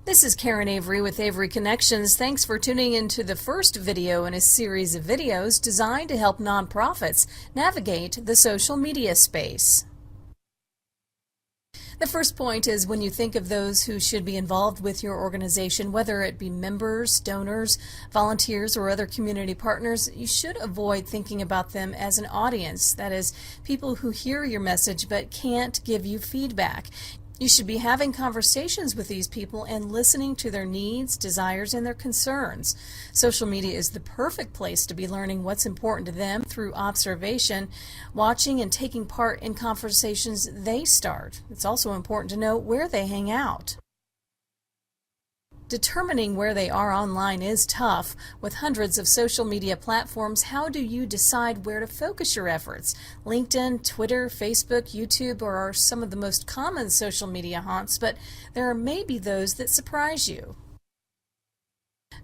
This is Karen Avery with Avery Connections. Thanks for tuning into the first video in a series of videos designed to help nonprofits navigate the social media space. The first point is when you think of those who should be involved with your organization, whether it be members, donors, volunteers, or other community partners, you should avoid thinking about them as an audience, that is, people who hear your message but can't give you feedback. You should be having conversations with these people and listening to their needs, desires, and their concerns. Social media is the perfect place to be learning what's important to them through observation, watching and taking part in conversations they start. It's also important to know where they hang out. Determining where they are online is tough. With hundreds of social media platforms, how do you decide where to focus your efforts? LinkedIn, Twitter, Facebook, YouTube are some of the most common social media haunts, but there may be those that surprise you.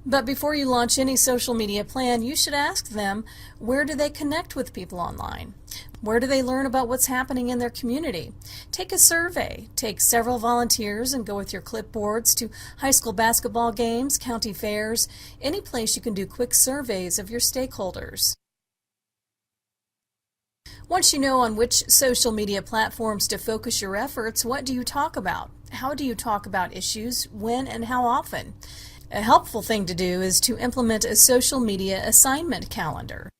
But before you launch any social media plan, you should ask them, where do they connect with people online? Where do they learn about what's happening in their community? Take a survey. Take several volunteers and go with your clipboards to high school basketball games, county fairs, any place you can do quick surveys of your stakeholders. Once you know on which social media platforms to focus your efforts, what do you talk about? How do you talk about issues? When and how often? A helpful thing to do is to implement a social media assignment calendar.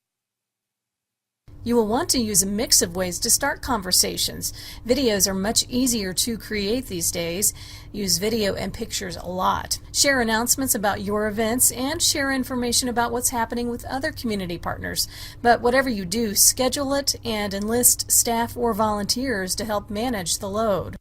You will want to use a mix of ways to start conversations. Videos are much easier to create these days. Use video and pictures a lot. Share announcements about your events and share information about what's happening with other community partners. But whatever you do, schedule it and enlist staff or volunteers to help manage the load.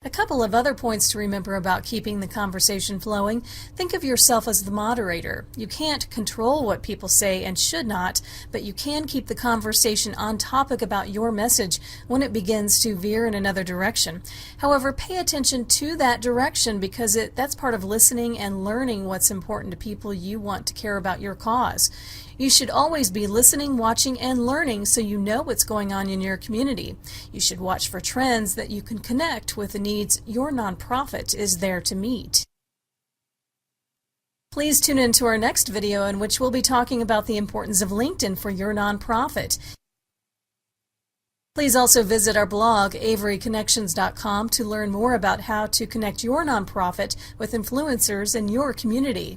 A couple of other points to remember about keeping the conversation flowing. Think of yourself as the moderator. You can't control what people say and should not, but you can keep the conversation on topic about your message when it begins to veer in another direction. However, pay attention to that direction because that's part of listening and learning what's important to people you want to care about your cause. You should always be listening, watching, and learning so you know what's going on in your community. You should watch for trends that you can connect with the needs your nonprofit is there to meet. Please tune in to our next video in which we'll be talking about the importance of LinkedIn for your nonprofit. Please also visit our blog, averyconnections.com, to learn more about how to connect your nonprofit with influencers in your community.